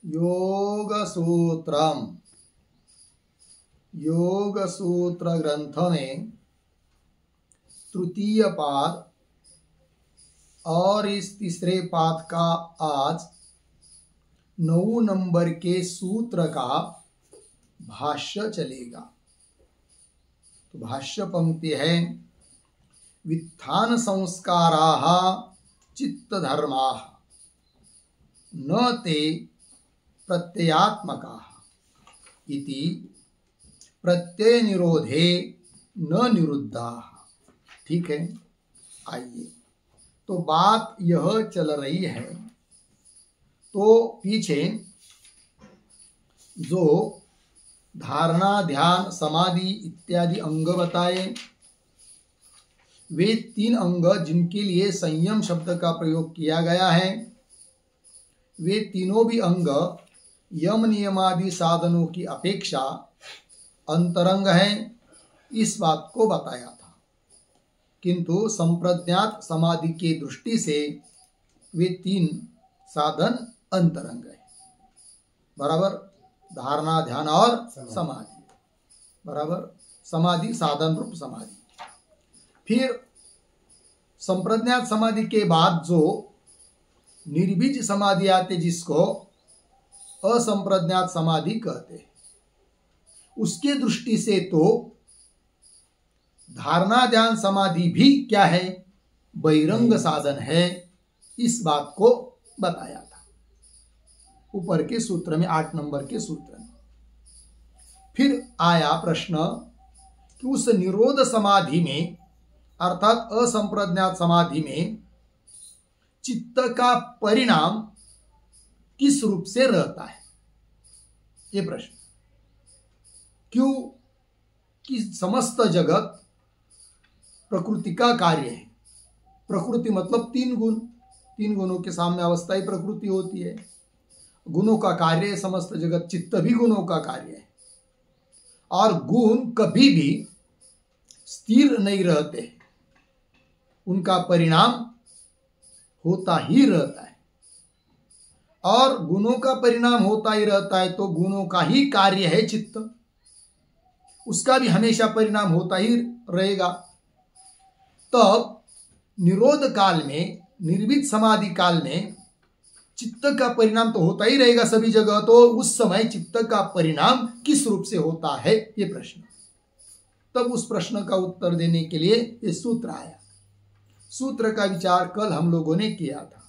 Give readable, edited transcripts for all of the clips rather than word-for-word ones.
योगसूत्रम, योगसूत्र ग्रंथ में तृतीय पाद और इस तीसरे पाद का आज 9 नंबर के सूत्र का भाष्य चलेगा। तो भाष्य पंक्ति है, वित्थान संस्काराः चित्त धर्माः न ते प्रत्ययात्मकाः इति प्रत्यय निरोधे न निरुद्धाः। ठीक है, आइए, तो बात यह चल रही है, तो पीछे जो धारणा, ध्यान, समाधि इत्यादि अंग बताए, वे 3 अंग जिनके लिए संयम शब्द का प्रयोग किया गया है, वे तीनों भी अंग यम नियमादि साधनों की अपेक्षा अंतरंग हैं, इस बात को बताया था। किंतु संप्रज्ञात समाधि के दृष्टि से वे 3 साधन अंतरंग है। बराबर, धारणा, ध्यान और समाधि, बराबर, समाधि साधन रूप समाधि। फिर संप्रज्ञात समाधि के बाद जो निर्बीज समाधि आते, जिसको असंप्रज्ञात समाधि कहते हैं, उसके दृष्टि से तो धारणा, ध्यान, समाधि भी क्या है, बहिरंग साधन है। इस बात को बताया था ऊपर के सूत्र में, 8 नंबर के सूत्र में। फिर आया प्रश्न कि उस निरोध समाधि में, अर्थात असंप्रज्ञात समाधि में चित्त का परिणाम किस रूप से रहता है, ये प्रश्न। क्यों कि समस्त जगत प्रकृति का कार्य है। प्रकृति मतलब 3 गुण, 3 गुणों के सामने अवस्था ही प्रकृति होती है। गुणों का कार्य है समस्त जगत, चित्त भी गुणों का कार्य है। और गुण कभी भी स्थिर नहीं रहते, उनका परिणाम होता ही रहता है। और गुणों का परिणाम होता ही रहता है, तो गुणों का ही कार्य है चित्त, उसका भी हमेशा परिणाम होता ही रहेगा। तब निरोध काल में, निर्वित समाधि काल में चित्त का परिणाम तो होता ही रहेगा सभी जगह, तो उस समय चित्त का परिणाम किस रूप से होता है, ये प्रश्न। तब उस प्रश्न का उत्तर देने के लिए ये सूत्र आया। सूत्र का विचार कल हम लोगों ने किया था।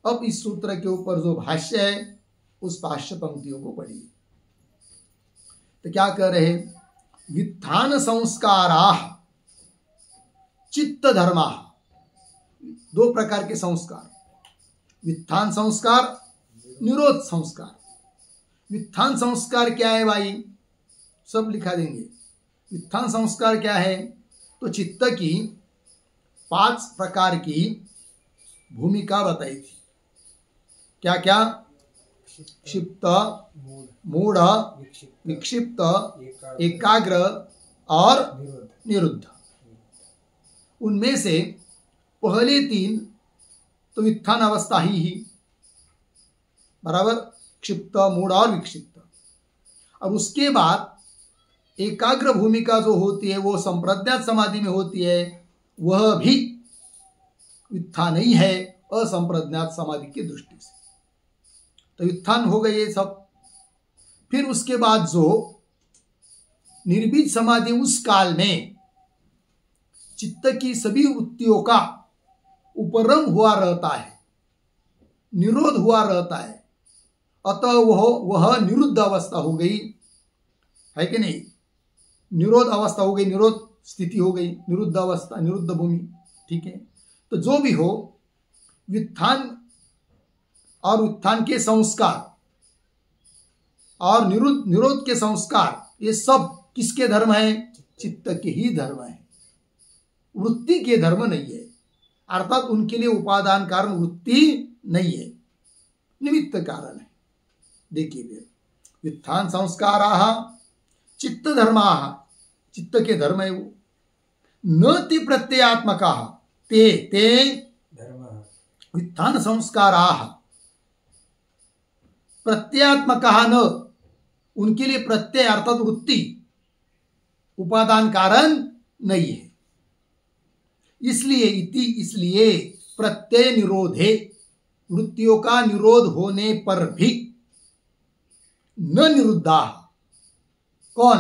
अब इस सूत्र के ऊपर जो भाष्य है, उस भाष्य पंक्तियों को पढ़िए। तो क्या कह रहे, वित्थान संस्काराः चित्त धर्माः। 2 प्रकार के संस्कार, वित्थान संस्कार, निरोध संस्कार। वित्थान संस्कार क्या है भाई, सब लिखा देंगे। वित्थान संस्कार क्या है, तो चित्त की 5 प्रकार की भूमिका बताई थी। क्या क्या, क्षिप्त, मूढ़, विक्षिप्त, एकाग्र और निरुद्ध। उनमें से पहले 3 तो वित्थान अवस्था ही, बराबर, क्षिप्त, मूढ़ और विक्षिप्त। अब उसके बाद एकाग्र भूमिका जो होती है, वो संप्रज्ञात समाधि में होती है, वह भी वित्थान ही है असंप्रज्ञात समाधि की दृष्टि से। तो वित्थान हो गए ये सब। फिर उसके बाद जो निर्बीज समाधि, उस काल में चित्त की सभी वृत्तियों का उपरम हुआ रहता है, निरोध हुआ रहता है, अतः वह निरुद्ध अवस्था हो गई, है कि नहीं। निरोध अवस्था हो गई, निरोध स्थिति हो गई, निरुद्ध अवस्था, निरुद्ध भूमि। ठीक है, तो जो भी हो, वित्थान और उत्थान के संस्कार और निरोध के संस्कार, ये सब किसके धर्म है, चित्त के ही धर्म है, वृत्ति के धर्म नहीं है। अर्थात उनके लिए उपादान कारण वृत्ति नहीं है, निमित्त कारण है। देखिए फिर, वित्थान संस्काराः चित्त धर्माः, चित्त के धर्म है वो। न ति प्रत्ययात्मकाः, ते वित्थान संस्काराः प्रत्ययात्मक न, उनके लिए प्रत्यय अर्थात वृत्ति उपादान कारण नहीं है। इसलिए प्रत्यय निरोधे, वृत्तियों का निरोध होने पर भी न निरुद्धा, कौन?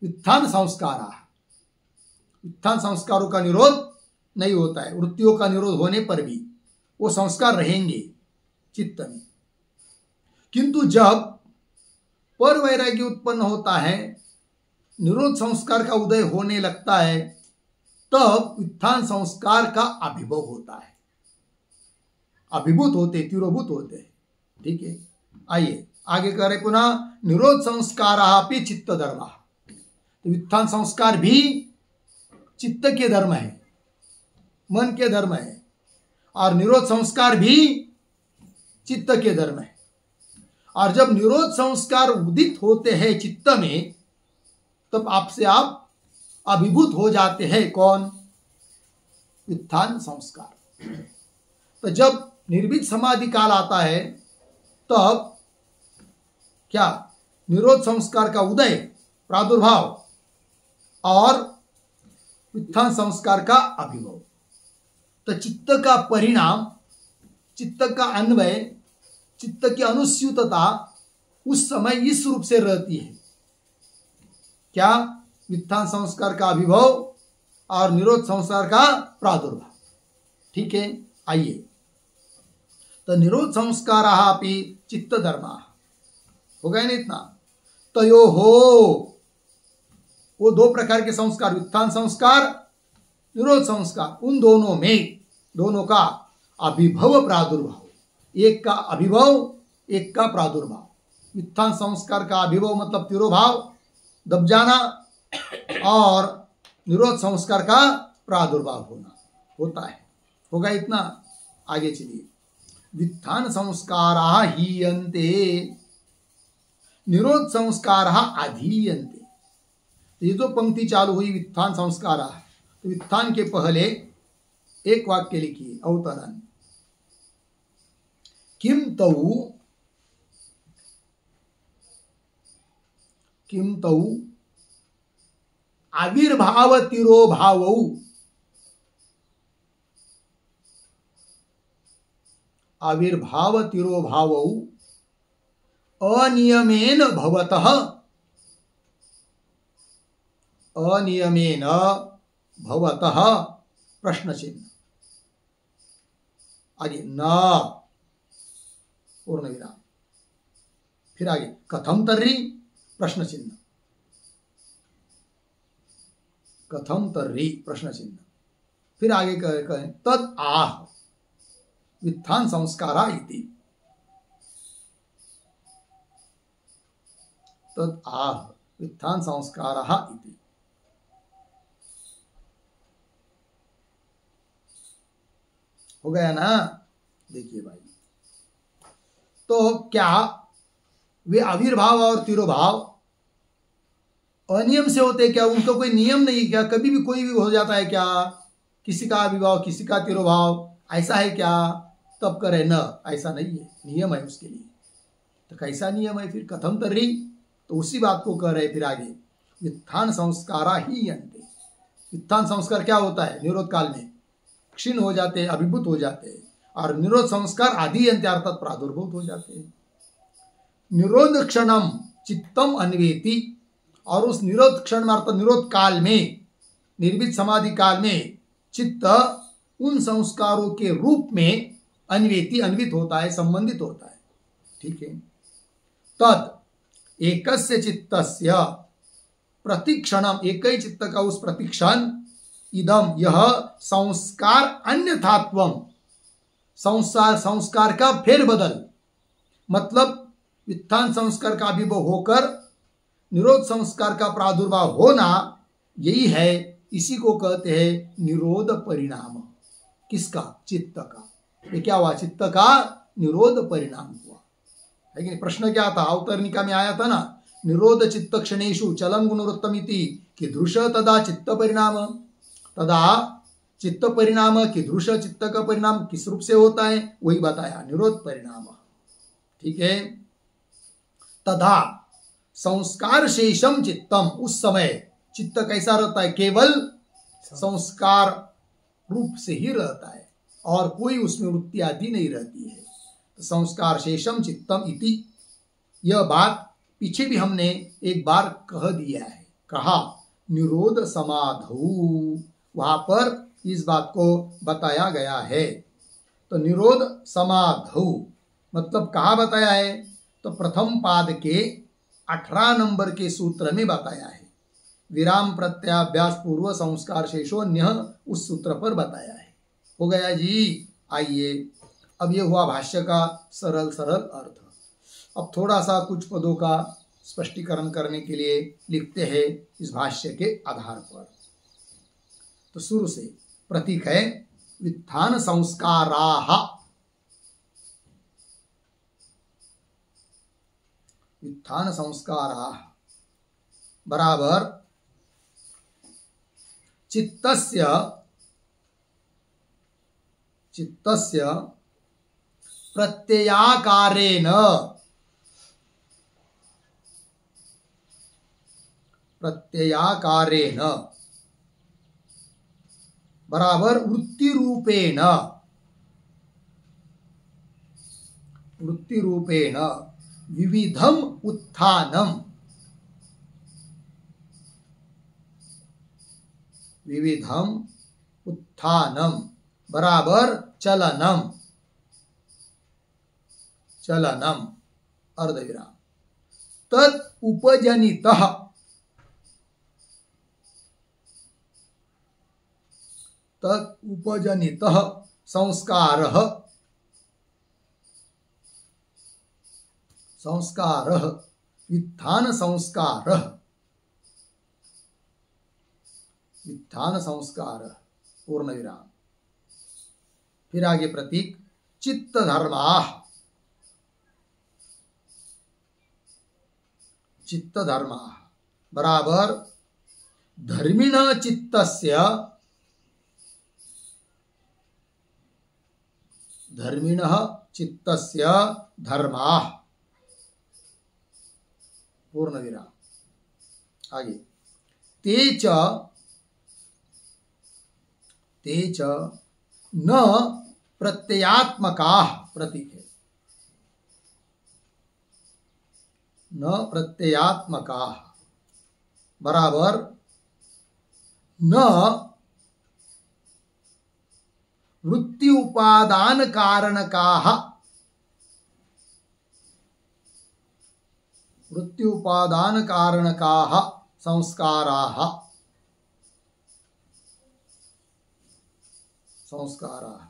व्युत्थान संस्कारा, व्युत्थान संस्कारों का निरोध नहीं होता है। वृत्तियों का निरोध होने पर भी वो संस्कार रहेंगे चित्त में। किंतु जब पर वैराग्य उत्पन्न होता है, निरोध संस्कार का उदय होने लगता है, तब व्युत्थान संस्कार का अभिभव होता है। अभिभूत होते, तिरोभूत होते हैं। ठीक है, आइए आगे करें। पुनः निरोध संस्कार अपि चित्त धर्म, तो व्युत्थान संस्कार भी चित्त के धर्म है, मन के धर्म है, और निरोध संस्कार भी चित्त के धर्म है। और जब निरोध संस्कार उदित होते हैं चित्त में, तब आपसे आप अभिभूत हो जाते हैं। कौन? व्युत्थान संस्कार। तो जब निर्भीत समाधि काल आता है, तब क्या? निरोध संस्कार का उदय, प्रादुर्भाव, और व्युत्थान संस्कार का अभिभव। तो चित्त का परिणाम, चित्त का अन्वय, चित्त की अनुस्यूतता उस समय इस रूप से रहती है। क्या? व्युत्थान संस्कार का अभिभव और निरोध संस्कार का प्रादुर्भाव। ठीक है, आइए। तो निरोध संस्कारा अपि चित्त धर्मा, हो गया ना इतना? तयो हो, वो दो प्रकार के संस्कार, व्युत्थान संस्कार, निरोध संस्कार, उन दोनों में, दोनों का अभिभव प्रादुर्भाव, एक का अभिभव, एक का प्रादुर्भाव। व्युत्थान संस्कार का अभिभव मतलब तिरोभाव, दब जाना, और निरोध संस्कार का प्रादुर्भाव होना होता है। होगा इतना? आगे चलिए। व्युत्थान संस्कारा हीयन्ते, निरोध संस्कारा अधीयन्ते। ये जो पंक्ति चालू हुई व्युत्थान संस्कारा, तो व्युत्थान के पहले एक वाक्य लिखिए, अवतरण। किम तौ आविर्भाव तिरोभावौ, आविर्भाव तिरोभावौ अनियमेन भवतः, अनियमेन भवतः प्रश्न चिन्ह। आगे न, पूर्ण विराम, फिर आगे कथम तर्हि, प्रश्न चिन्ह, कथम तर्हि प्रश्न चिन्ह, फिर आगे कहें तद आह व्युत्थान संस्कारा इति, तद आह व्युत्थान संस्कारा इति। हो गया ना? देखिए भाई, तो क्या वे आविर्भाव और तिरोभाव अनियम से होते क्या? उनका कोई नियम नहीं क्या? कभी भी कोई भी हो जाता है क्या? किसी का आविर्भाव, किसी का तिरोभाव, ऐसा है क्या? तब करे न, ऐसा नहीं है, नियम है उसके लिए। तो कैसा नियम है फिर? कथम तर्हि, तो उसी बात को कह रहे फिर आगे। व्युत्थान संस्कारा ही अंते, व्युत्थान संस्कार क्या होता है? निरोध काल में क्षीण हो जाते हैं, अभिभूत हो जाते हैं, और निरोध संस्कार आदि अंत्य अर्थात प्रादुर्भूत हो जाते हैं। निरोध क्षणम चित्तम अन्वेति, और उस निरोध क्षण में अर्थात निरोध काल में, निर्भीत समाधि काल में चित्त उन संस्कारों के रूप में अन्वेति, अन्वित होता है, संबंधित होता है। ठीक है। तद एकस्य चित्तस्य प्रतिक्षणम, एक ही चित्त का उस प्रतिक्षण, इदम यह संस्कार अन्यथात्वम, संस्कार का फेरबदल, मतलब व्युत्थान संस्कार का अभिभव होकर निरोध संस्कार का प्रादुर्भाव होना, यही है, इसी को कहते हैं निरोध परिणाम। किसका? चित्त का। ये क्या हुआ? चित्त का निरोध परिणाम हुआ है कि नहीं? प्रश्न क्या था? अवतरणिका में आया था ना, निरोध चित्त क्षणेषु चलम गुणवृत्तमिति कीदृश तदा चित्त परिणाम, तदा चित्त परिणाम कीदृश, चित्त का परिणाम किस रूप से होता है? वही बताया, निरोध परिणाम। ठीक है। तथा संस्कार शेषम चित्तम, उस समय चित्त कैसा रहता है? केवल संस्कार रूप से ही रहता है और कोई उसमें वृत्ति आदि नहीं रहती है। तो संस्कार शेषम चित्तम इति, यह बात पीछे भी हमने एक बार कह दिया है, कहा निरोध समाधौ, वहां पर इस बात को बताया गया है। तो निरोध समाधौ मतलब कहाँ बताया है? तो प्रथम पाद के 18 नंबर के सूत्र में बताया है। विराम प्रत्याभ्यास पूर्व संस्कार शेषोन्य, उस सूत्र पर बताया है। हो गया जी। आइए, अब ये हुआ भाष्य का सरल सरल अर्थ। अब थोड़ा सा कुछ पदों का स्पष्टीकरण करने के लिए लिखते हैं इस भाष्य के आधार पर। तो शुरू से प्रतीक है वित्थान संस्काराः, वित्थान संस्काराः बराबर चित्तस्य प्रत्ययाकारेण, प्रत्ययाकारेण बराबर वृत्ति रूपेण, वृत्ति रूपेण विविधम उत्थानम, विविधम उत्थानम बराबर चलनम, चलनम अर्धविराम तत् उपजनितः, तत् उपजनितः संस्कारः, संस्कारः वित्थान संस्कारः, वित्थान संस्कारः पूर्ण विराम। फिर आगे प्रतीक चित्त धर्माः, चित्त धर्माः बराबर धर्मिणः चित्तस्य, धर्मिणः चित्तस्य धर्माः पूर्ण विराम। आगे ते च न प्रत्ययात्मकाः, प्रतीक है न प्रत्ययात्मकाः बराबर न वृत्ति उपादान कारणकाः, वृत्ति उपादान कारणकाः संस्काराः, संस्काराः।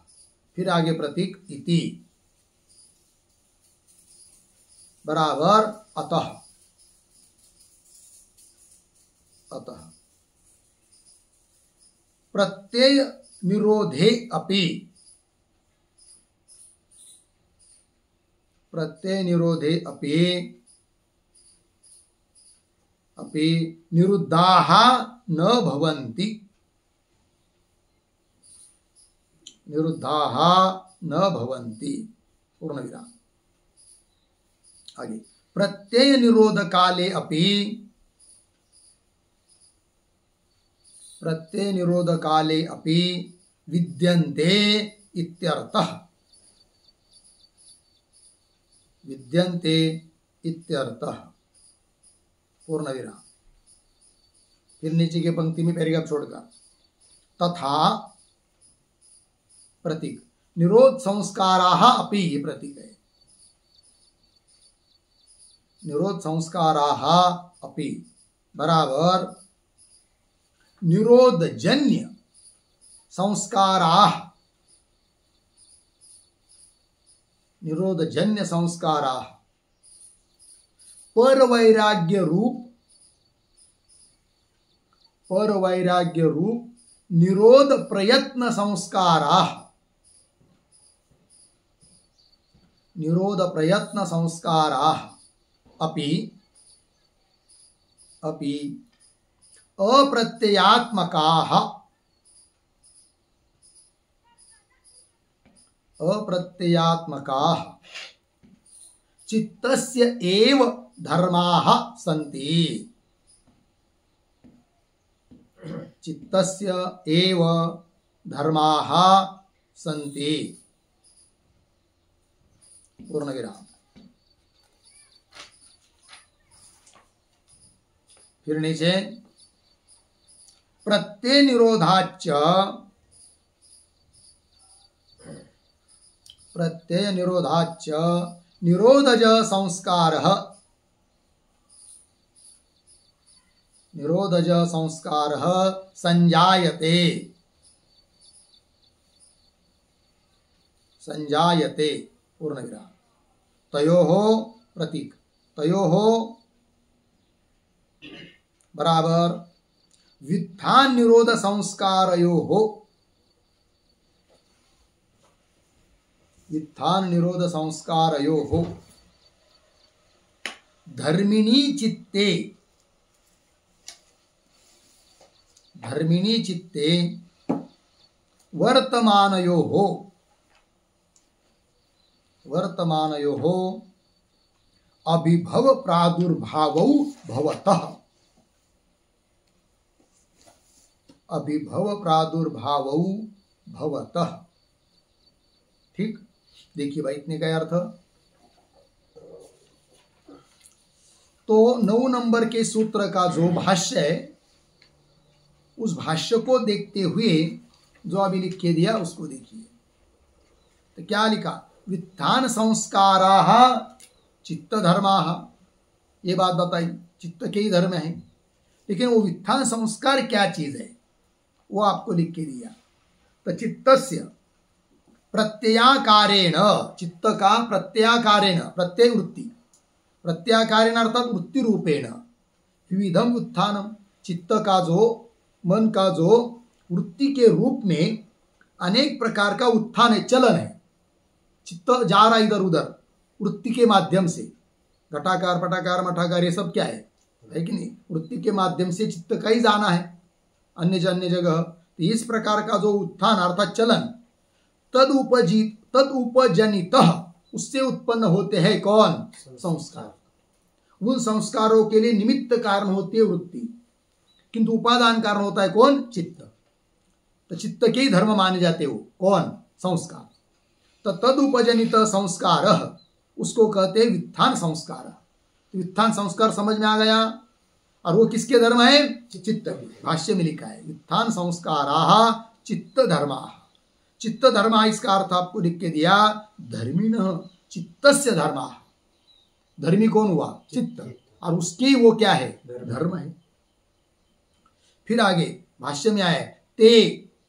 फिर आगे प्रतीक इति बराबर अतः, अतः प्रत्यय निरोधे अपि, प्रत्यय निरोधे अपि अपि निरुद्धाः न भवन्ति, निरुद्धाः न भवन्ति पूर्ण विराम। आगे प्रत्यय निरोध काले अपि, प्रत्यय निरोध काले अपि विद्यन्ते इत्यर्थः, विद्यन्ते इत्यर्थः पूर्ण विराम। फिर नीचे की पंक्ति में पैराग्राफ छोड़कर तथा प्रतीक निरोध संस्काराः अपि, ये प्रतीक है निरोध संस्काराः अपि बराबर निरोधजन्य संस्काराः, निरोधजन्य संस्काराः परवैराग्य रूप, परवैराग्य रूप निरोध प्रयत्न संस्काराः, निरोध प्रयत्न संस्काराः अपि अपि अप्रत्ययात्मकाः, अप्रत्ययात्मकाः चित्तस्य एव धर्माः सन्ति। चित्तस्य एव धर्माः सन्ति। पूर्णविराम। फिर नीचे प्रत्यय निरोधाच्च निरोधज संस्कारः संजायते पूर्णविराम। तयोः प्रतीक तयोः बराबर व्युत्थान निरोध संस्कारयोः धर्मिणी चित्ते वर्तमानयोः अभिभव प्रादुर्भावौ भवतः। ठीक, देखिए भाई इतने का अर्थ। तो 9 नंबर के सूत्र का जो भाष्य है उस भाष्य को देखते हुए जो अभी लिख के दिया उसको देखिए। तो क्या लिखा? व्युत्थान संस्काराः चित्त धर्माः। ये बात बताई, चित्त के ही धर्म है, लेकिन वो व्युत्थान संस्कार क्या चीज है वो आपको लिख के दिया। तो चित्तस्य प्रत्ययाकारेण, चित्त का प्रत्ययाकारेण, प्रत्यय वृत्ति, प्रत्याकारेण अर्थात वृत्ति रूपेण विविधम उत्थानम, चित्त का जो मन का जो वृत्ति के रूप में अनेक प्रकार का उत्थान है, चलन है। चित्त जा रहा इधर उधर वृत्ति के माध्यम से, घटाकार पटाकार मठाकार ये सब क्या है कि नहीं, वृत्ति के माध्यम से चित्त का ही जाना है अन्य जगह। तो इस प्रकार का जो उत्थान अर्थात चलन, तद उपजनितः, उससे उत्पन्न होते हैं कौन? संस्कार। उन संस्कारों के लिए निमित्त कारण होती है वृत्ति, किंतु उपादान कारण होता है कौन? चित्त। तो चित्त के ही धर्म माने जाते हो कौन? संस्कार। तो तद उपजनित संस्कार उसको कहते हैं व्युत्थान संस्कार। व्युत्थान संस्कार समझ में आ गया? और वो किसके धर्म है? चित्त। भाष्य में लिखा है व्युत्थान संस्काराः चित्त धर्माः। चित्त धर्म, इसका अर्थ आपको लिख के दिया धर्मिणः चित्तस्य धर्माः। धर्मी कौन हुआ? चित्त, और उसकी वो क्या है? धर्म है। फिर आगे भाष्य में आए ते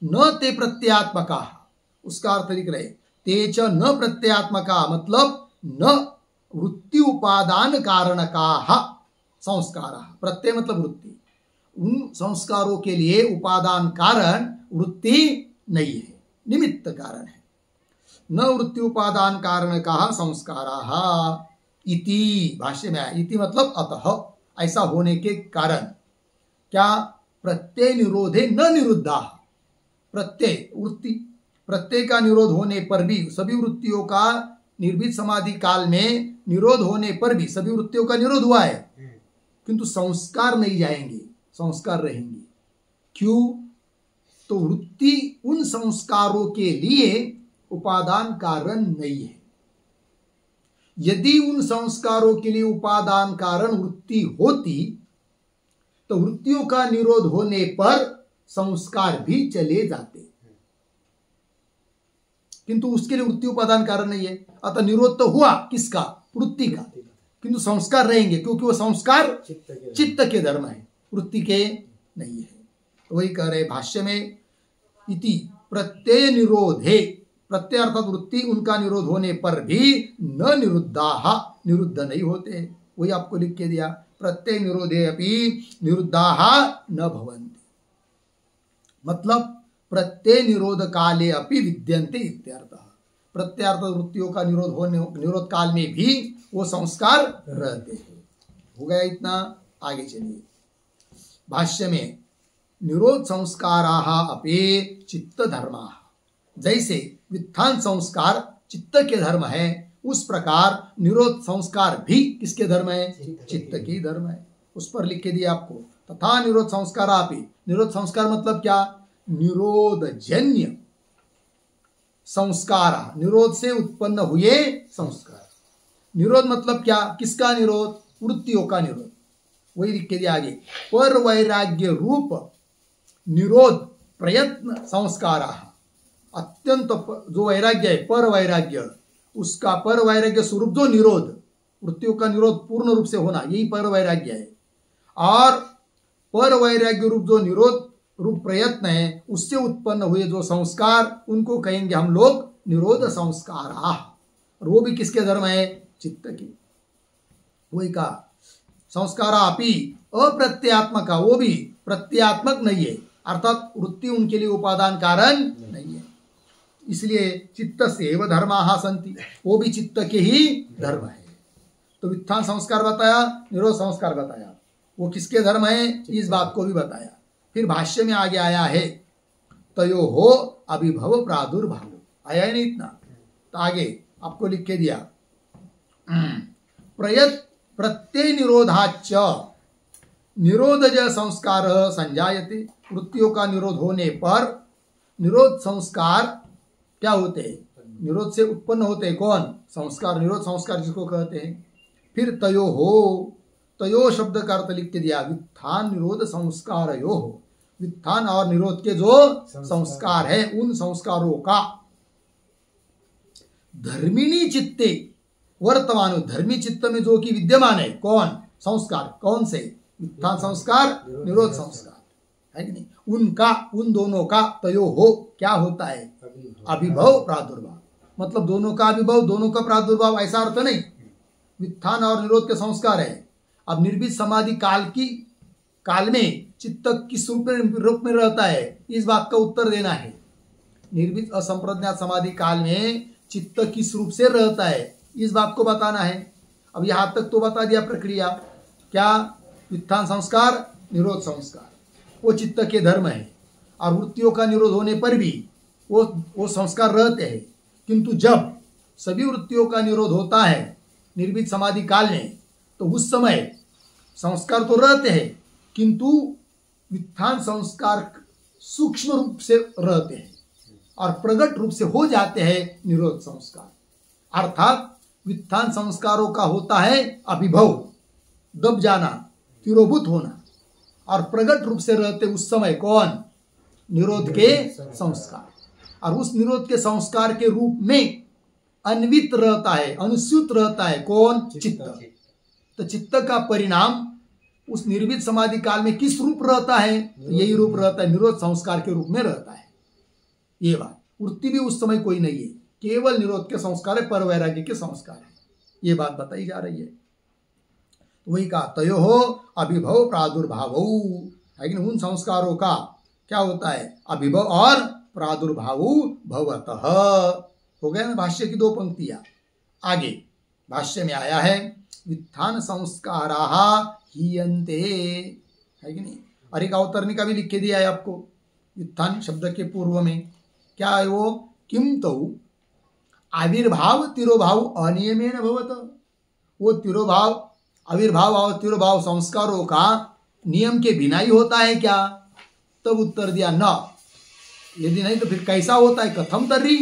न ते प्रत्ययात्मका, उसका अर्थ लिख रहे ते च न प्रत्ययात्मका, मतलब न वृत्ति उपादान कारणकाः संस्काराः। प्रत्यय मतलब वृत्ति, उन संस्कारों के लिए उपादान कारण वृत्ति नहीं है, निमित्त कारण है। न वृत्ति उपादान कारणकाः संस्काराः इति, भाष्य में आया इति मतलब अतः, ऐसा होने के कारण। क्या? प्रत्यय निरोधे न निरुद्धा। प्रत्यय वृत्ति, प्रत्यय का निरोध होने पर भी, सभी वृत्तियों का निर्भीत समाधि काल में निरोध होने पर भी सभी वृत्तियों का निरोध हुआ है, किंतु संस्कार नहीं जाएंगे, संस्कार रहेंगे। क्यों? तो वृत्ति उन संस्कारों के लिए उपादान कारण नहीं है। यदि उन संस्कारों के लिए उपादान कारण वृत्ति होती तो वृत्तियों का निरोध होने पर संस्कार भी चले जाते, किंतु उसके लिए वृत्ति उपादान कारण नहीं है। अतः निरोध तो हुआ किसका? वृत्ति का, किंतु संस्कार रहेंगे, क्योंकि वो संस्कार चित्त के धर्म है, वृत्ति के नहीं है। तो वही कह रहे भाष्य में इति प्रत्यय निरोधे, प्रत्यय अर्थात वृत्ति, उनका निरोध होने पर भी न निरुद्धाः, निरुद्ध नहीं होते। वही आपको लिख के दिया प्रत्यय निरोधे अपि निरुद्धाः न भवन्ति, मतलब प्रत्यय निरोध काले अपि विद्यन्ते इत्यर्थः। प्रत्ययार्थ वृत्तियों का निरोध काल में भी वो संस्कार रहते हैं। हो गया इतना? आगे चलिए भाष्य में निरोध संस्काराः अपि चित्त धर्माः। जैसे व्युत्थान संस्कार चित्त के धर्म है, उस प्रकार निरोध संस्कार भी किसके धर्म है? चित्त के धर्म है। उस पर लिख के दिया आपको, तथा निरोध संस्कार आपी। निरोध संस्कार मतलब क्या? निरोधजन्य संस्कार, निरोध से उत्पन्न हुए संस्कार। निरोध मतलब क्या? किसका निरोध? वृत्तियों का निरोध। वही लिख के दिया आगे, पर वैराग्य रूप निरोध प्रयत्न संस्कार। अत्यंत जो वैराग्य है, पर वैराग्य, उसका पर वैराग्य स्वरूप जो निरोध, वृत्तियों का निरोध पूर्ण रूप से होना, यही पर वैराग्य है। और पर वैराग्य रूप जो निरोध रूप प्रयत्न है, उससे उत्पन्न हुए जो संस्कार, उनको कहेंगे हम लोग निरोध संस्कार। और वो भी किसके धर्म है? चित्त की। वही कहा संस्कारापि अप्रत्यात्मक, वो भी प्रत्यात्मक नहीं है, अर्थात वृत्ति उनके लिए उपादान कारण नहीं है। इसलिए चित्त से एव धर्माः सन्ति, वो भी चित्त के ही धर्म है। तो व्युत्थान संस्कार बताया, निरोध संस्कार बताया, वो किसके धर्म है, इस बात को भी बताया। फिर भाष्य में आगे आया है तयो हो अभिभव प्रादुर्भाव, आया है नहीं इतना, तो आगे आपको लिख के दिया प्रत्यय निरोधाच निरोधज संस्कार संजायते। वृत्तियों का निरोध होने पर निरोध संस्कार क्या होते हैं? निरोध से उत्पन्न होते हैं कौन? संस्कार, निरोध संस्कार जिसको कहते हैं। फिर तयो हो, तयो शब्द का अर्थ लिख के दिया व्युत्थान निरोध संस्कार यो हो, व्युत्थान और निरोध के जो संस्कार है, उन संस्कारों का धर्मिणी चित्ते वर्तमान, धर्मी चित्त में जो कि विद्यमान है, कौन? संस्कार। कौन से? व्युत्थान संस्कार, निरोध संस्कार, है कि नहीं? उनका, उन दोनों का तयो हो क्या होता है? अभिभव प्रादुर्भाव, मतलब दोनों का अभिभव, दोनों का प्रादुर्भाव, ऐसा अर्थ नहीं। व्युत्थान और निरोध के संस्कार है। अब निर्भीत समाधि काल में चित्त किस रूप में रहता है, इस बात का उत्तर देना है। निर्भीत असंप्रज्ञात समाधि काल में चित्त किस रूप से रहता है, इस बात को बताना है। अब यहां तक तो बता दिया प्रक्रिया, क्या? व्युत्थान संस्कार, निरोध संस्कार, वो चित्त के धर्म है। और वृत्तियों का निरोध होने पर भी वो संस्कार रहते हैं। किंतु जब सभी वृत्तियों का निरोध होता है निर्भीत समाधि काल में, तो उस समय संस्कार तो रहते हैं, किंतु व्युत्थान संस्कार सूक्ष्म रूप से रहते हैं और प्रकट रूप से हो जाते हैं निरोध संस्कार। अर्थात व्युत्थान संस्कारों का होता है अभिभव, दब जाना, तिरोभूत होना, और प्रकट रूप से रहते उस समय कौन? निरोध के संस्कार। और उस निरोध के संस्कार के रूप में अन्वित रहता है, अनुस्यूत रहता है कौन? चित्त। तो चित्त का परिणाम उस निर्भीत समाधि काल में किस रूप रहता है? यही रूप रहता है, निरोध संस्कार के रूप में रहता है। ये बात, वृत्ति भी उस समय कोई नहीं है, केवल निरोध के संस्कार है, पर वैराग्य के संस्कार है। ये बात बताई जा रही है। वही कहा तयो हो अभिभव प्रादुर्भाव, है कि उन संस्कारों का क्या होता है? अभिभव और प्रादुर्भाव भवतः। हो गया ना भाष्य की दो पंक्तियां। आगे भाष्य में आया है व्युत्थान संस्काराः हीयन्ते, है कि नहीं? और एक अवतरणिका भी लिख के दिया है आपको व्युत्थान शब्द के पूर्व में। क्या है वो? किम तो आविर्भाव तिरोभाव अनियमेन भवत, वो तिरोभाव, आविर्भाव और तिरोभाव संस्कारों का नियम के बिना ही होता है क्या? तब उत्तर दिया न, यदि नहीं तो फिर कैसा होता है? कथम तर्हि,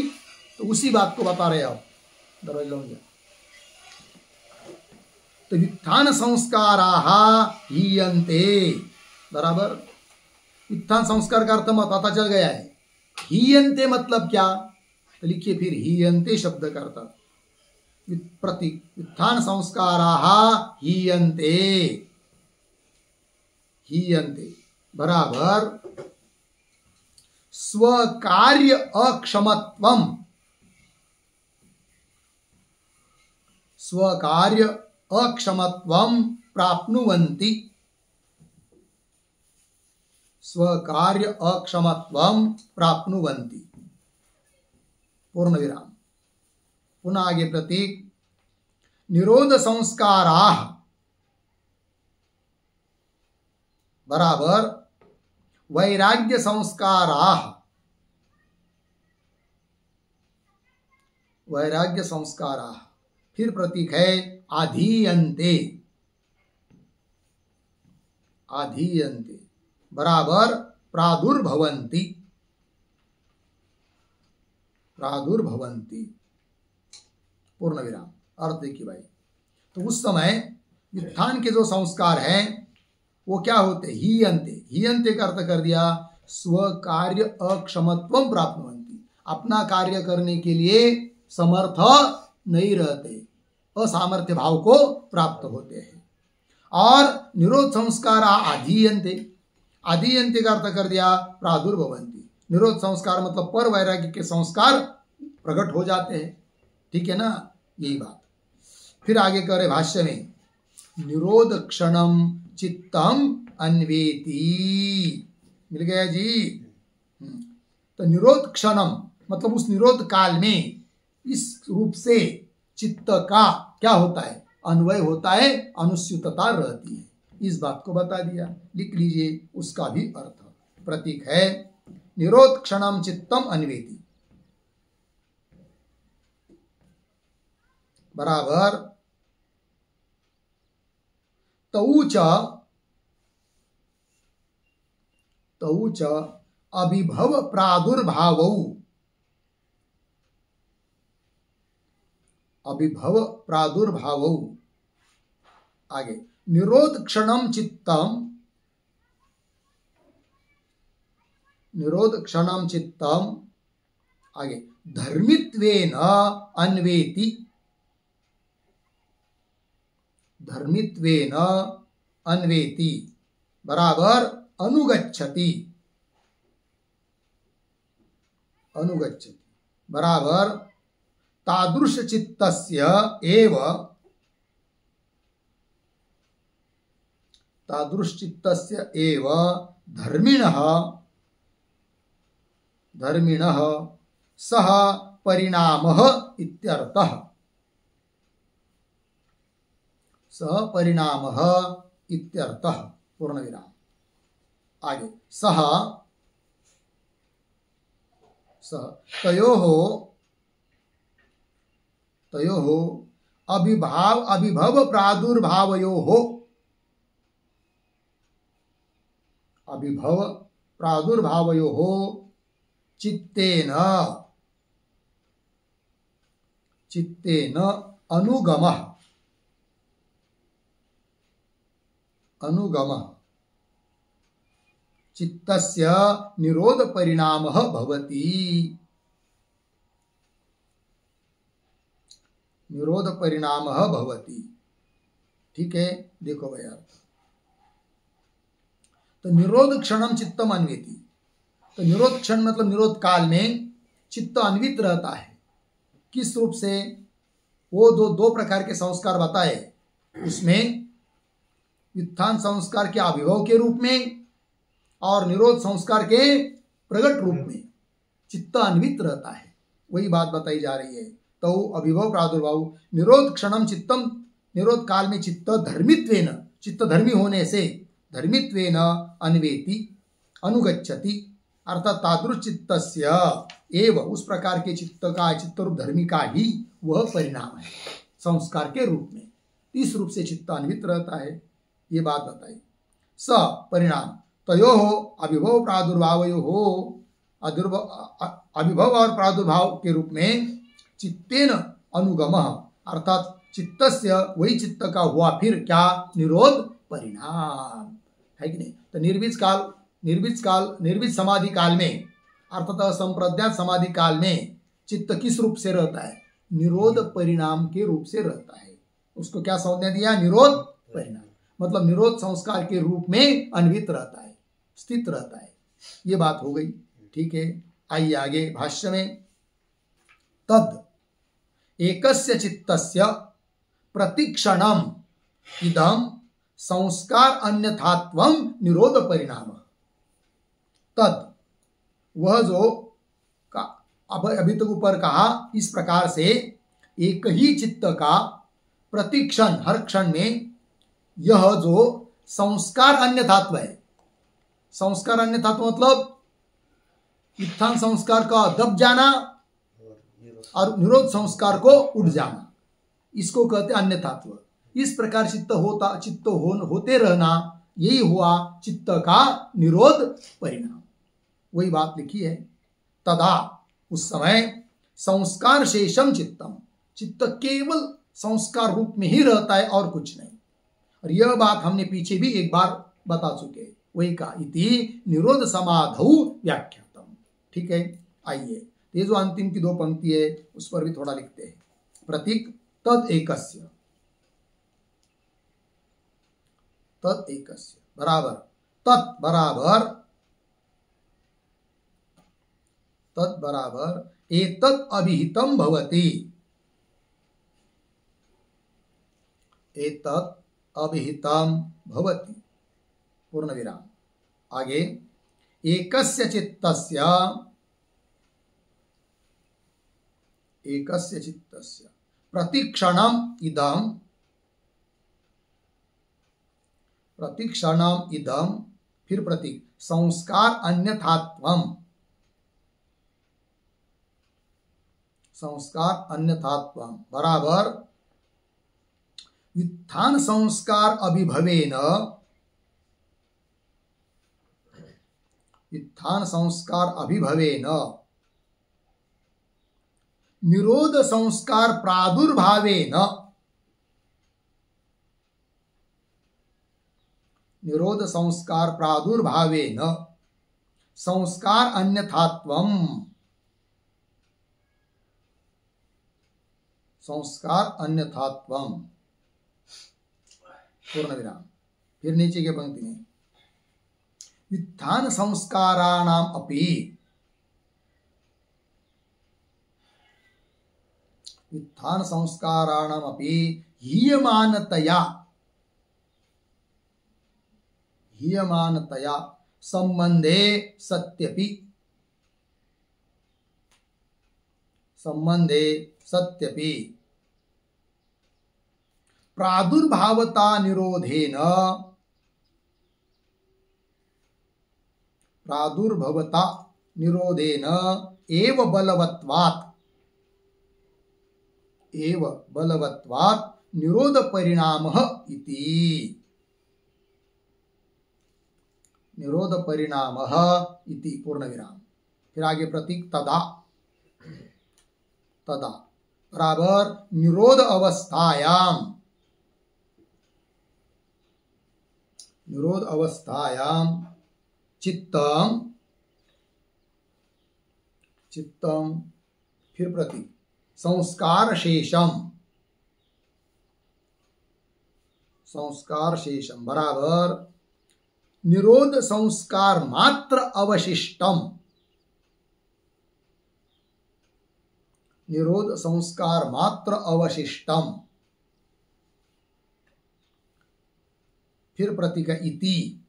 तो उसी बात को बता रहे आप। दरवाजा लाऊंगा। तो व्युत्थान संस्काराः हीयन्ते, बराबर। व्युत्थान संस्कार का अर्थ पता चल गया है। हीयन्ते मतलब क्या? तो लिखिए फिर हीयन्ते शब्द का अर्थ प्रतीक, व्युत्थान संस्काराः हीयन्ते, हीयन्ते बराबर स्वकार्य अक्षमत्वम, स्वकार्य अक्षमत्वम प्राप्नुवन्ति, स्वकार्य अक्षमत्वम प्राप्नुवन्ति, पूर्ण विराम। पुनः आगे प्रतीक निरोध संस्काराः बराबर वैराग्य संस्काराः, वैराग्य संस्काराः फिर प्रतीक है आधीयन्ते, आधीयन्ते बराबर प्रादुर्भवन्ति, प्रादुर्भवन्ति पूर्ण विराम। अर्थ देखिए भाई, तो उस समय व्युत्थान के जो संस्कार हैं वो क्या होते? हीयन्ते, हीयन्ते का अर्थ कर दिया स्व कार्य अक्षमत्वम प्राप्नुवन्ति, अपना कार्य करने के लिए समर्थ नहीं रहते, असामर्थ्य भाव को प्राप्त होते हैं। और निरोध संस्कार आधीयन्ते, आधीयन्ते का अर्थ कर दिया प्रादुर्भवन्ति, निरोध संस्कार मतलब पर वैराग्य के संस्कार प्रकट हो जाते हैं। ठीक है ना, यही बात। फिर आगे करे भाष्य में, निरोध क्षणम चित्तम अन्वेति, मिल गया जी। तो निरोध क्षणम मतलब उस निरोध काल में इस रूप से चित्त का क्या होता है? अन्वय होता है, अनुस्यूतता रहती है। इस बात को बता दिया, लिख लीजिए उसका भी अर्थ। प्रतीक है निरोध क्षणम चित्तम अन्वेति बराबर तऊच अभिभव प्रादुर्भावौ, अभिभव प्रादुर्भावौ। आगे निरोध क्षणम चित्तम, निरोध क्षणम चित्तम, आगे धर्मित्वेन अन्वेति, धर्मित्वेन अन्वेति बराबर अनुगच्छति, अनुगच्छति बराबर तादृश चित्तस्य एव, तादृश चित्तस्य एव धर्मिणः, धर्मिणः सह परिणामः इत्यर्थः, सह परिणामः इत्यर्थः पूर्ण विराम। आगे सह, सह तयोः, तयोः अभिभव प्रादुर्भावयोः, अभिभव प्रादुर्भावयोः चित्तेन, चित्तेन अनुगमः, अनुगमः चित्तस्य निरोध परिणामः भवति, निरोध परिणामः भवति। ठीक है, देखो भैया, तो निरोध क्षणम चित्तम अन्वेति, तो निरोध क्षण मतलब निरोध काल में चित्त अन्वित रहता है। किस रूप से? वो दो प्रकार के संस्कार बताए, उसमें व्युत्थान संस्कार के अभिभव के रूप में और निरोध संस्कार के प्रकट रूप में चित्त अन्वित रहता है, वही बात बताई जा रही है। तो अभिभव प्रादुर्भाव निरोध क्षणम चित्तम, निरोध काल में चित्त धर्मित्वेन, चित्त धर्मी होने से धर्मित्वेन अन्वेति अनुगच्छति, अर्थात तादृश चित्तस्य एव, उस प्रकार के चित्त का, चित्त रूप धर्मी का ही वह परिणाम है संस्कार के रूप में। इस रूप से चित्त अन्वित रहता है, ये बात बताई। स परिणाम तयोः अभिभव प्रादुर्भावयोः, अभिभव और प्रादुर्भाव के रूप में चित्तेन अनुगमः, अर्थात चित्तस्य, वही चित्त का हुआ फिर क्या? निरोध परिणाम, है कि नहीं? तो निर्विज समाधि काल में अर्थात संप्रज्ञात समाधि काल में चित्त किस रूप से रहता है? निरोध परिणाम के रूप से रहता है। उसको क्या संज्ञा दिया? निरोध परिणाम, मतलब निरोध संस्कार के रूप में अन्वित रहता है, स्थित रहता है। ये बात हो गई। ठीक है, आइए आगे भाष्य में, तद एकस्य चित्तस्य प्रतिक्षणम इदम संस्कार अन्यथात्वम निरोध परिणाम। तद वह जो अभी तक ऊपर कहा, इस प्रकार से एक ही चित्त का प्रतिक्षण, हर क्षण में यह जो संस्कार अन्यथात्व है, संस्कार अन्यथात्व मतलब व्युत्थान संस्कार का दब जाना और निरोध संस्कार को उठ जाना, इसको कहते अन्यथात्व। इस प्रकार होते रहना, यही हुआ चित्त का निरोध परिणाम। वही बात लिखी है, तदा उस समय संस्कार शेषम चित्तम, चित्त केवल संस्कार रूप में ही रहता है और कुछ नहीं। और यह बात हमने पीछे भी एक बार बता चुके, वही कहा इति निरोध समाधौ व्याख्यातम। ठीक है, आइए ये जो अंतिम की 2 पंक्ति है उस पर भी थोड़ा लिखते हैं। प्रतीक तद एकस्य, तद एकस्य बराबर तत् बराबर, तत् बराबर एतत् अभिहितम भवति, एतत् अभिहितम भवति पूर्ण विराम। आगे एकस्य चित्तस्य, एकस्य चित्तस्य प्रतिक्षणम इदम, प्रतिक्षणम इदम, फिर प्रतीक संस्कार अन्यथात्वम, संस्कार अन्यथात्वम बराबर व्युत्थान संस्कार अभिभवेन, व्युत्थान संस्कार अभिभवेन निरोध संस्कार प्रादुर्भावेन, निरोध संस्कार प्रादुर्भावेन संस्कार अन्यथात्वम, संस्कार अन्यथात्वम पूर्ण विराम। फिर नीचे के पंक्ति में व्युत्थान संस्काराणाम अपि, व्युत्थान संस्काराणाम अपि हीयमानतया, हीयमानतया संबंधे सत्यपि, संबंधे सत्यपि प्रादुर्भावता निरोधेन, प्रादुर्भवता निरोधेन एव बलवत्वात्, एव बलवत्वात् निरोध परिणामः इति, निरोध परिणामः इति पूर्ण विराम। फिर आगे प्रतीक तदा, तदा बराबर निरोध अवस्थायाम, निरोध अवस्थायाम चित्तम, चित्तम फिर प्रतीक संस्कार शेषम, संस्कार शेषम बराबर निरोध संस्कार मात्र अवशिष्टम, निरोध संस्कार मात्र अवशिष्टम, फिर प्रतीक इति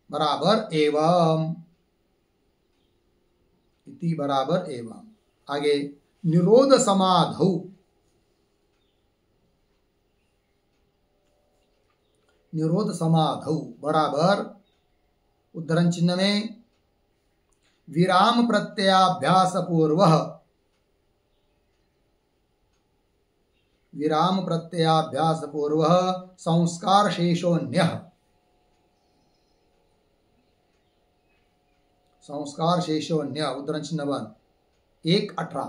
बराबर एवं, इति बराबर एवं। आगे निरोध समाधौ, निरोध समाधौ बराबर उद्धरण चिन्ह में विराम प्रत्ययाभ्यास पूर्वः, विराम प्रत्ययाभ्यास पूर्वः संस्कार शेषोन्यः, संस्कार शेषोन्य उद्धरण चिन्ह 1:18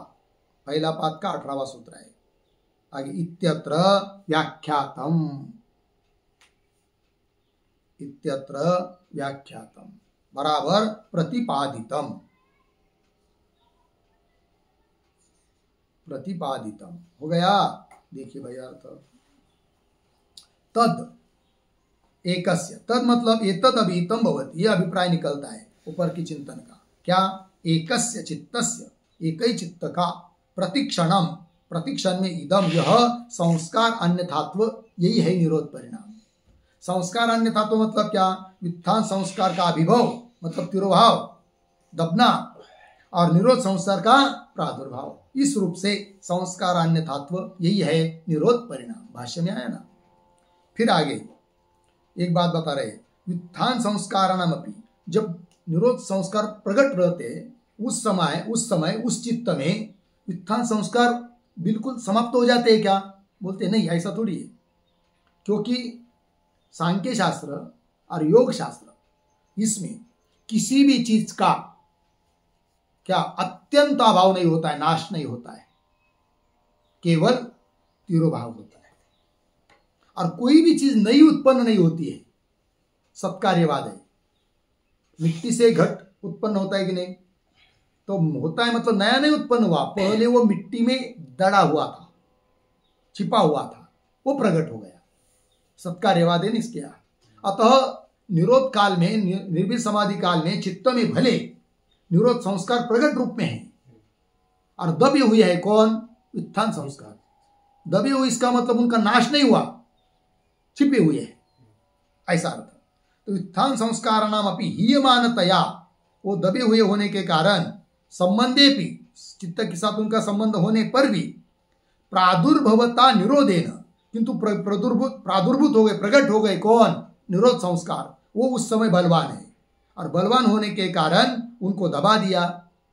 पहला पाद का 18वां सूत्र है। आगे इत्यत्र व्याख्यातम, इत्यत्र व्याख्यातम बराबर प्रतिपादितम, प्रतिपादितम हो गया। देखिए भैया अर्थ तद एकस्य, तद मतलब एतद अभिहितम भवति, यह अभिप्राय निकलता है ऊपर की चिंतन का। क्या? एकस्य चित्तस्य, एक ही चित्त का प्रतिक्षणम, प्रतिक्षण में इदम, यह संस्कार अन्यथात्व, यही है निरोध परिणाम। संस्कार अन्यथात्व मतलब क्या? व्युत्थान संस्कार का अभिभव मतलब तिरोभाव, दबना, और निरोध संस्कार का प्रादुर्भाव। इस रूप से संस्कार अन्यथात्व यही है निरोध परिणाम। भाष्य में आया ना। फिर आगे एक बात बता रहे, व्युत्थान संस्काराणामपि, जब निरोध संस्कार प्रकट रहते उस समय उस चित्त में व्युत्थान संस्कार बिल्कुल समाप्त हो जाते हैं क्या? बोलते नहीं, ऐसा थोड़ी है, क्योंकि सांख्य शास्त्र और योग शास्त्र इसमें किसी भी चीज का क्या अत्यंत अभाव नहीं होता है, नाश नहीं होता है, केवल तिरोभाव होता है। और कोई भी चीज नई उत्पन्न नहीं होती है, सत्कार्यवाद है। मिट्टी से घट उत्पन्न होता है कि नहीं? तो होता है मतलब नया नहीं उत्पन्न हुआ, पहले वो मिट्टी में दड़ा हुआ था, छिपा हुआ था, वो प्रकट हो गया। सत्कार्यवाद है इसके यहाँ। अतः निरोध काल में, निर्भीक समाधि काल में चित्त में भले निरोध संस्कार प्रकट रूप में है, और दबे हुए है कौन? उत्थान संस्कार। दबे हुए इसका मतलब उनका नाश नहीं हुआ, छिपे हुए है, ऐसा अर्थ। तो उत्थान संस्कार नाम अपनी हीयमानतया, वो दबे हुए होने के कारण संबंधे भी, चित्त के साथ उनका संबंध होने पर भी प्रादुर्भवता निरोधेन, किंतु प्रादुर्भूत हो गए, प्रकट हो गए कौन? निरोध संस्कार। वो उस समय बलवान है, और बलवान होने के कारण उनको दबा दिया,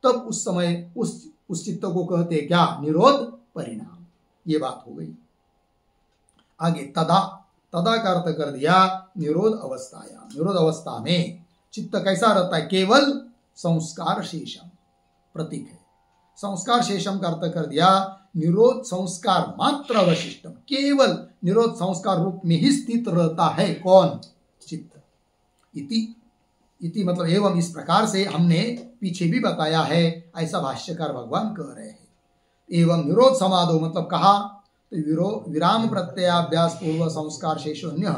तब उस समय उस चित्त को कहते हैं क्या? निरोध परिणाम। ये बात हो गई। आगे तदा, तदा का अर्थ कर दिया निरोध अवस्थाया। निरोध अवस्था में चित्त कैसा रहता है? केवल संस्कार शेषम, प्रतीक है। संस्कार शेषम का अर्थ कर दिया निरोध संस्कार मात्र अवशिष्टम, केवल निरोध संस्कार रूप में ही स्थित रहता है कौन? चित्त। इति मतलब एवं, इस प्रकार से हमने पीछे भी बताया है, ऐसा भाष्यकार भगवान कह रहे हैं। एवं निरोध समाधो मतलब कहा तो विराम प्रत्ययाभ्यास पूर्व संस्कार शेषोन्य,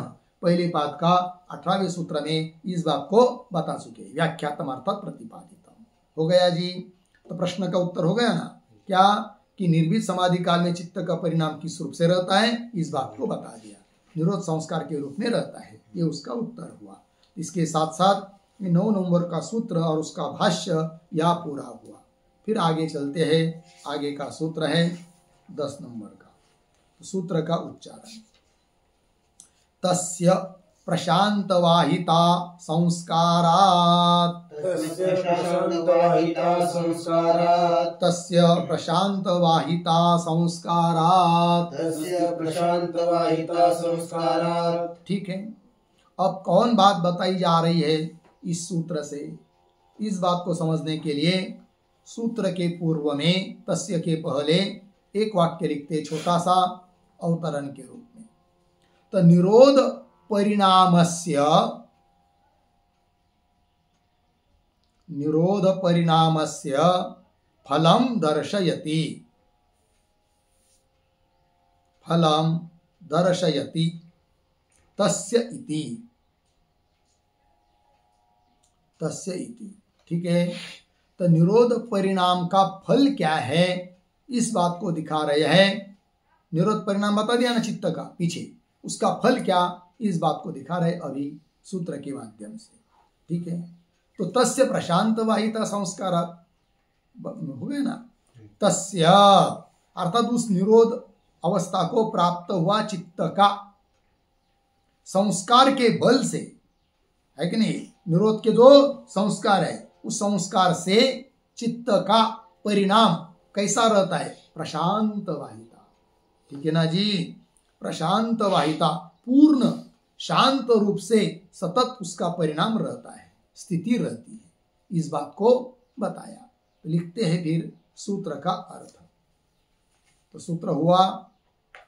पहले पाद का 18वें सूत्र में इस बात को बता चुके। व्याख्यातम अर्थात प्रतिपादितम हो गया जी। तो प्रश्न का उत्तर हो गया ना, क्या कि निर्भीक समाधि काल में चित्त का परिणाम किस रूप से रहता है, इस बात को बता दिया। निरोध संस्कार के रूप में रहता है, ये उसका उत्तर हुआ। इसके साथ साथ 9 नंबर का सूत्र और उसका भाष्य या पूरा हुआ। फिर आगे चलते हैं, आगे का सूत्र है 10 नंबर का। सूत्र का उच्चारण, तस्य प्रशांत वाहिता संस्कारात्, तस्य प्रशांत वाहिता संस्कारात्। ठीक है, अब कौन बात बताई जा रही है इस सूत्र से? इस बात को समझने के लिए सूत्र के पूर्व में तस्य के पहले एक वाक्य लिखते, छोटा सा अवतरण के रूप में। तो निरोध परिणामस्य फलम दर्शयति तस्य इति। ठीक है, तो निरोध परिणाम का फल क्या है, इस बात को दिखा रहे हैं। निरोध परिणाम बता दिया ना चित्त का पीछे, उसका फल क्या, इस बात को दिखा रहे अभी सूत्र के माध्यम से। ठीक है, तो तस्य प्रशांत वाहिता संस्कार हो गया ना। तस्य अर्थात उस निरोध अवस्था को प्राप्त हुआ चित्त का संस्कार के बल से, है कि नहीं? निरोध के जो संस्कार है, उस संस्कार से चित्त का परिणाम कैसा रहता है? प्रशांत वाहिता। ठीक है ना जी, प्रशांत वाहिता, पूर्ण शांत रूप से सतत उसका परिणाम रहता है, स्थिति रहती है। इस बात को बताया। तो लिखते हैं फिर सूत्र का अर्थ। तो सूत्र हुआ,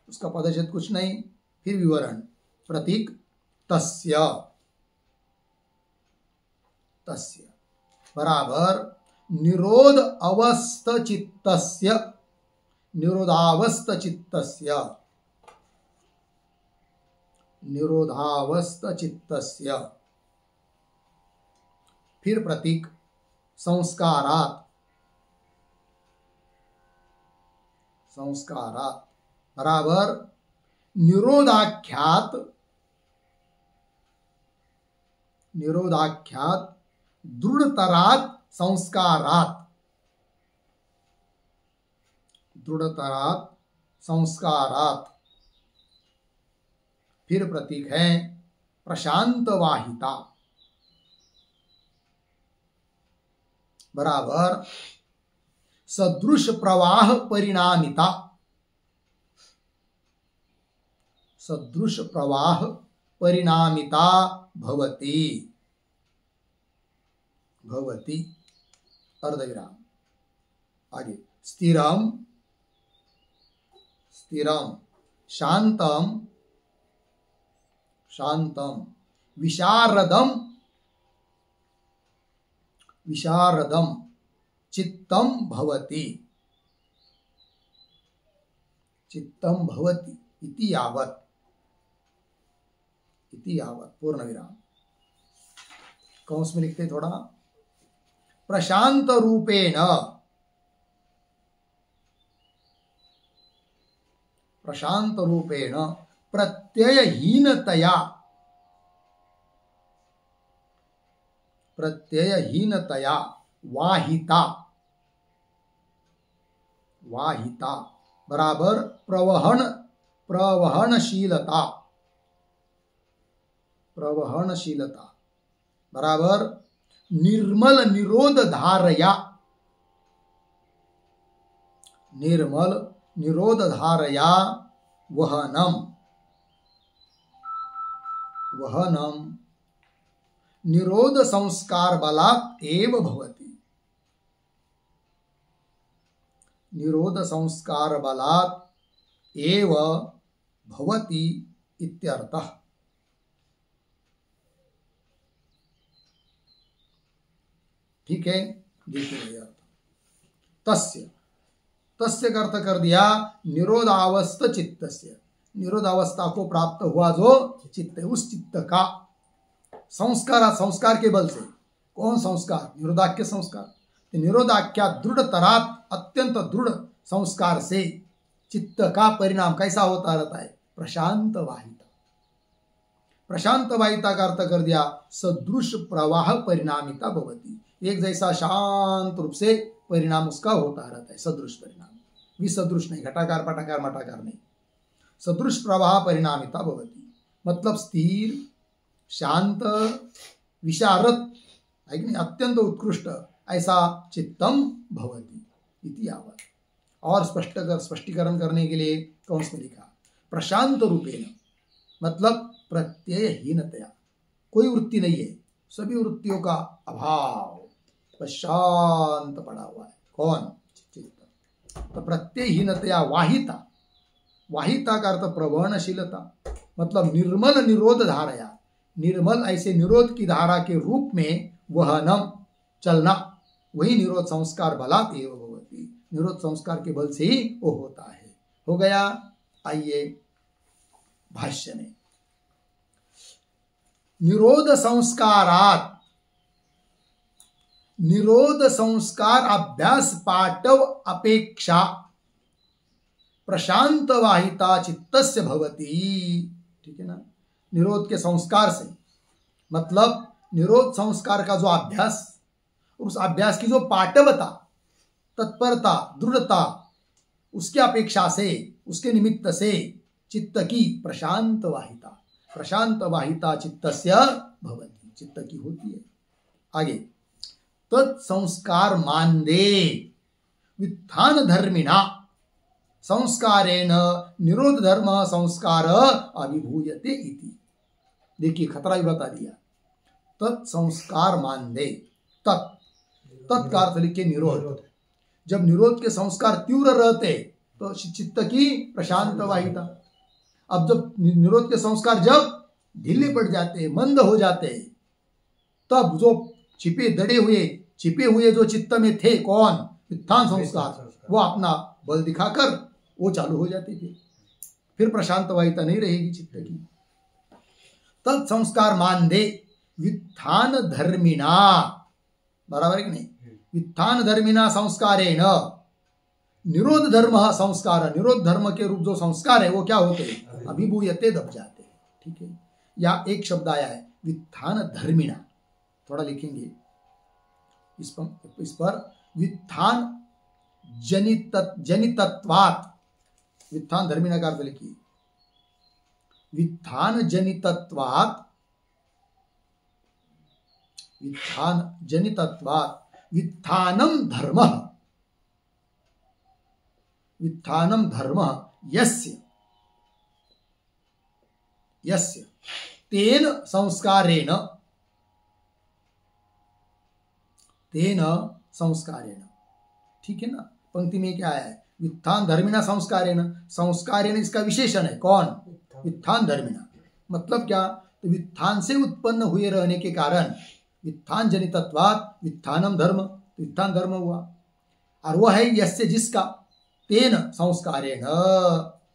उसका पदच्छेद कुछ नहीं, फिर विवरण। प्रतीक तस्य बराबर निरोध अवस्थ चित्तस्य, निरोधावस्थ चित्तस्य। फिर प्रतीक संस्कारात् बराबर निरोधाख्यात दृढ़तरात् संस्कारात्। फिर प्रतीक है प्रशांत वाहिता बराबर सदृश प्रवाह परिणामिता। सदृश प्रवाह परिणामिता भवति भवति अर्धविराम आगे स्थिरम स्थिरम शांतम शांतम विशारदम विशारदम चित्तम भवति चित्तम भवति इति यावत् पूर्ण विराम। कौंस में लिखते थोड़ा प्रशांत रूपेण प्रत्ययहीनतया वाहिता बराबर प्रवहनशीलता बराबर निर्मल निरोध धारया वहनम निरोध संस्कार बलात् एव भवति इत्यर्थः। ठीक है, देखिए तस्य तस्य का अर्थ कर दिया निरोधावस्थ चित्तस्य, निरोधावस्था को प्राप्त हुआ जो चित्त है उस चित्त का संस्कार के बल से। कौन संस्कार? निरोधाख्य संस्कार। निरोधाख्या दृढ़ तरात अत्यंत दृढ़ संस्कार से चित्त का परिणाम कैसा होता रहता है? प्रशांत वाहिता। प्रशांत वाहिता का अर्थ कर दिया सदृश प्रवाह परिणामिता भवति, एक जैसा शांत रूप से परिणाम उसका होता रहता है। सदृश परिणाम, विसदृश नहीं, घटाकार पटाकार मटाकार नहीं, सदृश प्रवाह परिणामिता भवति मतलब स्थिर शांत विशारद है कि नहीं, अत्यंत उत्कृष्ट ऐसा चित्तम भवति इति यावत्। और स्पष्टीकरण करने के लिए कौंस में लिखा प्रशांत रूपेण मतलब प्रत्ययहीनतया, कोई वृत्ति नहीं है, सभी वृत्तियों का अभाव, बस शांत पड़ा हुआ है। कौन? चित्त। तो प्रत्ययहीनतया वाहिता, वाहिता का अर्थ प्रवहनशीलता मतलब निर्मल निरोध धारया, निर्मल ऐसे निरोध की धारा के रूप में वहनम चलना, वही निरोध संस्कार बलात् एव भवति, निरोध संस्कार के बल से ही वो होता है। हो गया। आइए भाष्य में निरोध संस्कारात्, निरोध संस्कार अभ्यास पाटव अपेक्षा प्रशांत वाहिता चित्तस्य भवति। ठीक है ना, निरोध के संस्कार से मतलब निरोध संस्कार का जो अभ्यास, उस अभ्यास की जो पाटवता, तत्परता, दृढ़ता, उसकी अपेक्षा से, उसके निमित्त से चित्त की प्रशांत वाहिता, प्रशांत वाहिता चित्तस्य भवति, चित्त की होती है। आगे तत्संस्कार मान्दे वित्थान धर्मिणा संस्कारेण निरोध धर्म संस्कार अभिभूयते इति। देखिए खतरा भी बता दिया। तत्संस्कार मान्दे, तत्का अर्थ लिखे निरोध। जब निरोध के संस्कार तीव्र रहते तो चित्त की प्रशांत वाहिता। अब जब निरोध के संस्कार जब ढीले पड़ जाते, मंद हो जाते, तब जो छिपे हुए जो चित्त में थे, कौन? वित्थान संस्कार, वो अपना बल दिखाकर वो चालू हो जाते थे, फिर प्रशांत वाहिता नहीं रहेगी चित्त की। तत्संस्कार मान्दे वित्थान धर्मिणा, बराबर है कि नहीं? वित्थान धर्मिणा संस्कारेण निरोध धर्म संस्कार, निरोध धर्म के रूप जो संस्कार है वो क्या होते हैं? अभिभूयते, दब जाते। ठीक है, या एक शब्द आया है वित्थान धर्मिणा, थोड़ा लिखेंगे इस पर वित्थान जनितत्वात्, वित्थान धर्मिणा का अर्थ लिखिए वित्थान जनितत्वात्, वित्थान जनितत्वात् वित्थानम धर्मः, वित्थानम धर्मः यस्य, यस्य तेन संस्कारेण ठीक है ना। पंक्ति में क्या है, वित्थान धर्मिणा संस्कारेण, संस्कारेण इसका विशेषण है, कौन, वित्थान धर्मिणा। मतलब क्या, तो वित्थान से उत्पन्न हुए रहने के कारण वित्थान जनितत्वात् वित्थानम धर्म, वित्थान धर्म हुआ। और वह है यस्य जिसका, तेन संस्कारेण,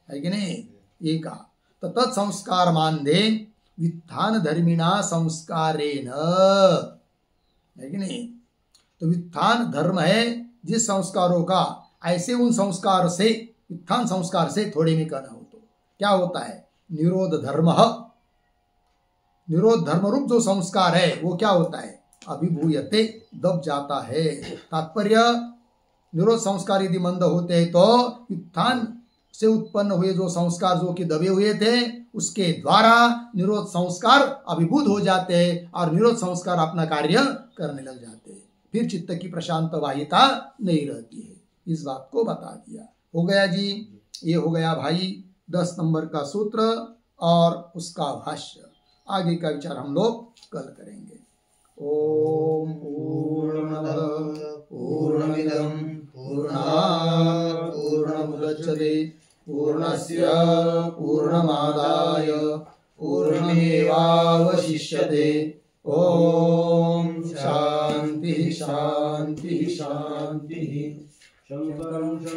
है कि नहीं, ये कहा। तो तत्संस्कार मान दे वित्थान धर्मिणा संस्कारेण, है कि नहीं। तो वित्थान धर्म है जिस संस्कारों का, ऐसे उन संस्कार से, वित्थान संस्कार से थोड़े में कहना हो तो क्या होता है, निरोध धर्म। निरोध धर्म रूप जो संस्कार है वो क्या होता है, अभिभूयते, दब जाता है। तात्पर्य, निरोध संस्कार यदि मंद होते हैं तो वित्थान से उत्पन्न हुए जो संस्कार जो कि दबे हुए थे उसके द्वारा निरोध संस्कार अभिभूत हो जाते हैं और निरोध संस्कार अपना कार्य करने लग जाते हैं। फिर चित्त की प्रशांत वाहिता नहीं रहती है। इस बात को बता दिया। हो गया जी, ये हो गया भाई 10 नंबर का सूत्र और उसका भाष्य। आगे का विचार हम लोग कल करेंगे। ओम पूर्णमद पूर्णमिदं पूर्णात् पूर्णमुदच्यते पूर्णस्य पूर्णमादाय पूर्णमेवावशिष्यते। ओम शांति शांति शांति।